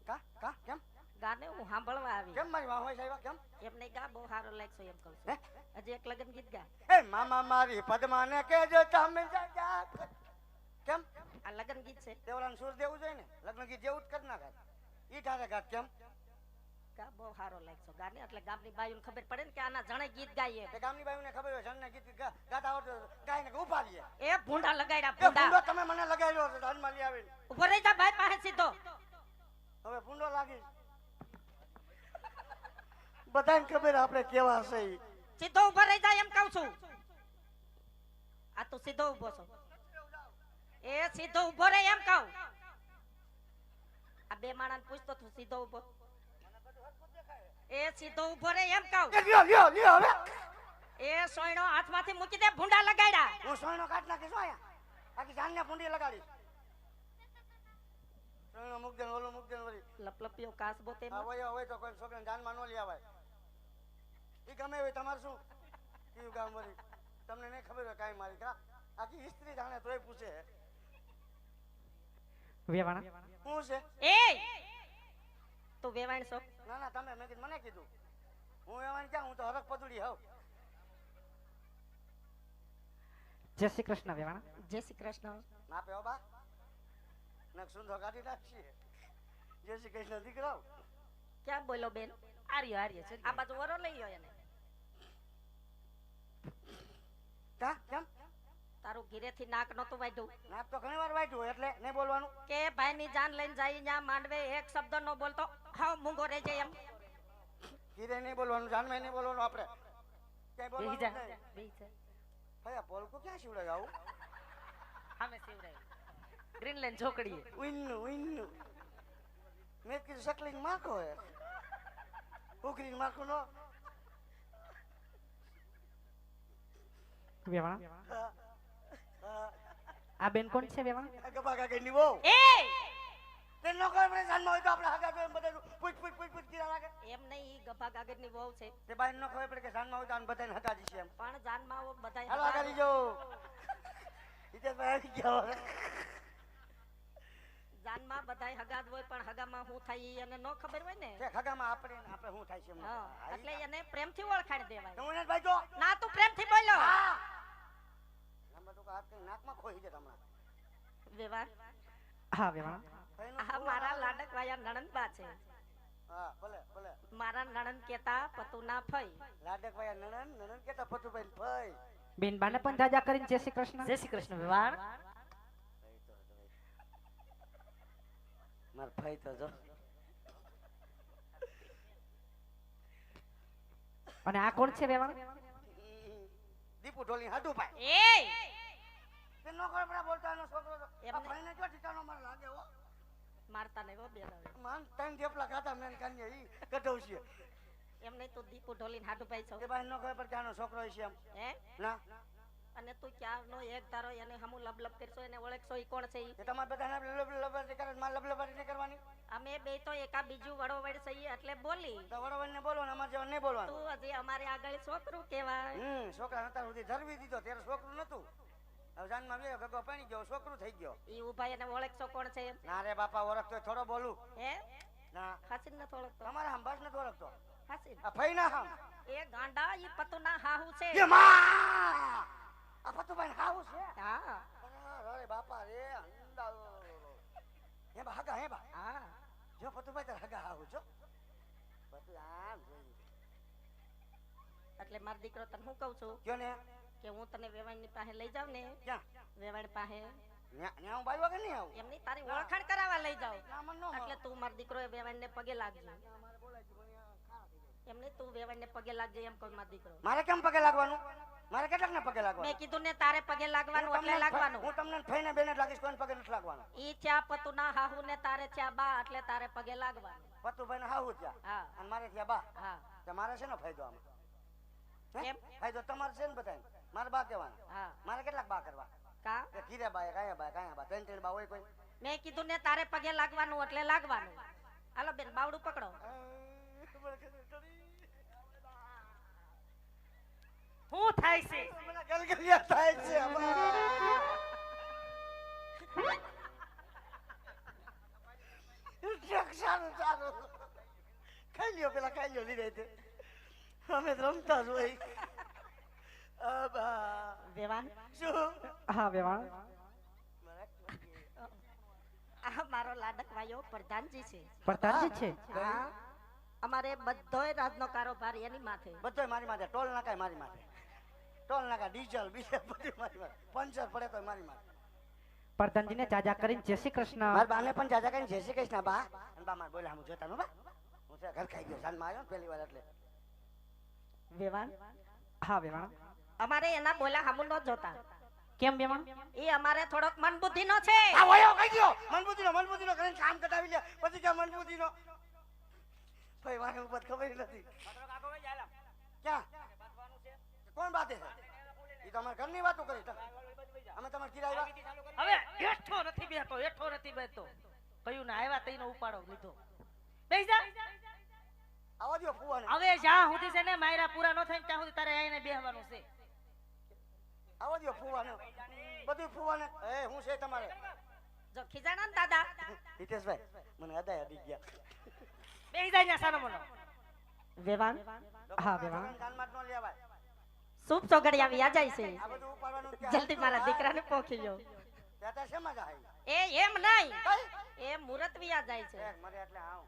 કા કા કેમ ગાને હું સાંભળવા આવી કેમ મારી વાહ હોય સાહેબ કેમ એમને ગા બહુ સારો લાગશે એમ કહું છું હજી એક લગન ગીત ગા એ મામા મારી પદ્માને કહેજો તમે જા કેમ આ લગન ગીત છે તે ઓલાને સુર દેવું જોઈએ ને લગ્ન ગીત જેવું જ કરી નાખે ઈ ઠારે ગાત કેમ ગા બહુ સારો લાગશે ગાને એટલે ગામની બાયુને ખબર પડે ને કે આના જણે ગીત ગાઈએ તે ગામની બાયુને ખબર હોય જણને ગીત ગાતા આવડે ગાયને ઉભા રહીએ એ ભૂંડા લગાડ્યા એ ભૂંડો ભૂંડા તમે મને લગાડ્યો છે ધનમાં લઈ આવીને ઉભો રહી જા ભાઈ પાસે સીધો હવે ભૂંડો લાગી બધાને ખબર આપણે કેવા છે ઈ સીધો ઉભો રહી જા એમ કહું છું આ તું સીધો ઉભો છો એ સીધો ઉભો રહે એમ કહું આ બે માણસને પૂછતો તું સીધો ઉભો એ સીધો ઉભો રહે એમ કહું લ્યો હવે એ સોયણો હાથમાંથી મૂકી દે ભૂંડા લગાડ્યા હું સોયનો કાઢ નાખીશ અહીંયા આખી જાનને ભૂંડી લગાડીશ સોયનો મૂક દે ઓલો મૂક દે વળી લપલપિયો કાસબો તે હોય તો કોઈ છોકરાને જાનમાં ન લઈ આવાય ઈ ગમે હોય તમારે શું કયું ગામ વળી તમને નહીં ખબર હોય કાંઈ મારી કા આખી હિસ્ટ્રી જાણે તોય પૂછે વેવાણા શું છે એ તું વેવાણ છો ના ના તમે મેં કીધું મને કીધું હું એવાને ક્યાં હું તો હરખ પદુડી હોઉં જય શ્રી કૃષ્ણ વેવાણા જય શ્રી કૃષ્ણ ના પે બા નક સુંદર કાઢી નાખીએ જય શ્રી કૃષ્ણ દીકરાઓ ક્યાં બોલો બેન આર્ય છે આ બાજુ વરો લઈ ગયો એને કા કેમ તારું ઘીરેથી નાક નતું વાઢ્યું નાક તો ઘણી વાર વાંચ્યું હોય એટલે નહીં બોલવાનું કે ભાઈની જાન લઈને જાય ત્યાં માંડવે એક શબ્દ નો બોલતો હાવ મૂંગો રહી જાય એમ કીરે નહીં બોલવાનું જાનમાં નહીં બોલવાનું આપણે ક્યાંય બોલવાનું નહીં ભયા પોલકું ક્યાં શિવડાય આવું અમે સીવડાય ગ્રીનલેન્ડ ઝોકડીએ ઉઈન્નું મેં કીધું સકલિંગ માખો હે ઉગરી માખો નો વેવાણા આ બેન કોણ છે વેવાણા ગબા કાકે ની બહુ એ તે નો કોઈ આપણે જાનમાં હોય તો આપણે હગા તો એમ બધા પૂછ કીરા લાગે એમ નહીં ઈ ગભા ગાગરની વહુ છે તે બાઈ નો ખબર પડે કે જાનમાં હોય તો આને બધાને હગાજી છે એમ પણ જાનમાં બધાય હાલો હગાજી જો ઈતે ભાઈ ગયો જાનમાં બધાય હગાદ હોય પણ હગામાં હું થાય ઈ એને નો ખબર હોય ને તે હગામાં આપણે શું થાય છે એમ હા એટલે એને પ્રેમથી ઓળખાણ દેવાય તો એને ભાઈ જો ના તું પ્રેમથી બોલો નંબર તો હાથ કઈ નાકમાં ખોઈ દે તમારે વેવાણ હા વેવાણા આ મારા લાડક વાયા નણંદબા છે હા ભલે ભલે મારા નણંદ કેતા પતુના ફઈ લાડક ભાઈ નણન કેતા પતુભાઈ ભાઈ બેન બાને પણ જાજા કરીને જય શ્રી કૃષ્ણ જય શ્રી કૃષ્ણ વેવાણ માર ભાઈ તો જો અને આ કોણ છે વેવાણા દીપુ ઢોલી હાડુ ભાઈ એ તે નો કોઈ બડા બોલતા નો છોકરો તો એમને- આ ભાઈને જો ઠીકાનો માર લાગે હો મારતા નહીં હો બેન માન તન જેપલા ખાતા મેન કાને ઈ કઢવ છે એમ નહીં તું દીપુ ઢોલીને હાડુભાઈ છો તે ભાઈ નો ખબર પડે કે આનો છોકરો છે એમ હે ના અને તું ક્યારનો એક તારો એને હમુ લબલબ કરશો એને ઓળખશો ઈ કોણ છે ઈ તે તમારે બધાને લબલબારી કરે માર લબલબારી નહીં કરવાની અમે બે તો એકા બીજું વડોવડ સહી એટલે બોલી તો વડોવડને બોલો ને અમારે જેવા નહીં બોલવાનું તું હજી અમારે આગળ છોકરું કહેવાય છોકરા નતા સુધી ધરવી દીધો ત્યારે છોકરું નતું હવે જાનમાં બે ગગો પાણી ગયો છોકરું થઈ ગયો ઈ ઉભા એને ઓળખશો કોણ છે ના રે બાપા ઓળખતો થોડો બોલું હે ના હાસીન નથી ઓળખતો તમારે હમ બસ નથી ઓળખતો હાસીન આ ફઈ ના હમ એ ગાંડા ઈ પતુના હાહુ છે એ માં આ પતુભાઈ હાઉસ છે હા અરે બાપા રે અંદા હે બા હગા હે બા હા જો પતુભાઈ તાર હગા હાઉસ છો પતુ આમ જોઈ એટલે મારો દીકરો તને હું કહું છું કયો ને કે હું તને વેવાણની પાસે લઈ જાઉં ને ક્યાં વેવાણ પાસે ન્યા હું બાઈ વગર નહીં આવું એમની તારી ઓળખાણ કરાવવા લઈ જાઉં ના મન નો એટલે તું મારો દીકરો એ વેવાણને પગે લાગજો એમને તું વેવાણને પગે લાગજે એમ કહું મારો દીકરો મારે કેમ પગે લાગવાનું મારે કેટલાક ને પગે લાગવાનું મેં કીધું ને તારે પગે લાગવાનું એટલે લાગવાનું હું તમને ફઈને બેને લાગીશ કોઈને પગે નથી લાગવાનું ઈ થયા પતુના હાહુ ને તારે થયા બા એટલે તારે પગે લાગવાનું પતુભાઈ ને હાહુ ત્યાં હા અને મારે ત્યાં બા હા તો મારે છે ને ફાયદો આમાં હે? કેમ? ફાયદો તમારે છે ને બધાને મારે બા કહેવાના હા મારે કેટલાક બા કરવા કા કે ખીરે બા કાયા બા ત્રણ બા હોય કોઈ મેં કીધું ને તારે પગે લાગવાનું એટલે લાગવાનું હાલો બેન બાવડું પકડો શું થાય છે ગલગલિયા થાય છે રક્ષા સારું સારું ખાઈ લ્યો પેલા ખાઈ લ્યો લીધે તે અમે તો રમતા જ હોય વેવાણ શું હા વેવાણ આ મારો લાડક ભાઈઓ પ્રધાનજી છે પ્રધાનજી છે હા અમારે બધોય રાજનો કારોબાર એની માથે બધોય મારી માથે ટોલ નાખાય મારી માથે ટોલ નાખા ડીઝલ બીજે બધું મારી માથે પંચર પડે તો મારી માથે પ્રધાનજીને જાજા કરીને જય શ્રી કૃષ્ણ મારા બાને પણ જાજા કરીને જય શ્રી કૃષ્ણ બા અને બા માર બોલે હું જોતા નો બા હું છે ઘર ખાઈ ગયો સાંજમાં આવ્યો ને પહેલી વાર એટલે વેવાણ હા વેવાણ અમારે એના બોલા હામું ન જોતા કેમ વેવાણ એ અમારે થોડોક મન બુદ્ધિ નો છે આ વયો કઈ ગયો મનબુદ્ધિનો કરીને કામ કટાવી લે પછી કે મનબુદ્ધિનો ભાઈ વાને ઉપર ખબર નથી ક્યાં કોણ બાતે છે ઈ તો અમારા ઘરની વાતો કરી અમે તમારે કિરાય હવે એઠો નથી બેઠો કયું ના આવ્યા તઈનો ઉપાડો લીધો બેસી જા આવા દો ફુવાને હવે જ્યાં સુધી છે ને માયરા પૂરા ન થાય ત્યાં સુધી તારે આઈને બેહવાનું છે આવા દો ફુવાને બધું ફુવાને એ હું છે તમારે જો ખીજાણા ને દાદા હિતેશભાઈ મને અદાય અડી ગયા બેસી જા ન્યા સાનો મનો વેવાણ હા વેવાણ જાનમાં ન લેવાય શુભ ચોગડિયા વ્યા જાય છે આ બધું ઉપાડવાનું ક્યાં? જલ્દી મારા દીકરાને પોખી લો ત્યાં શેમાં જાય એ એમ નહીં કઈ એ મુરત વ્યા જાય છે મરે એટલે આવ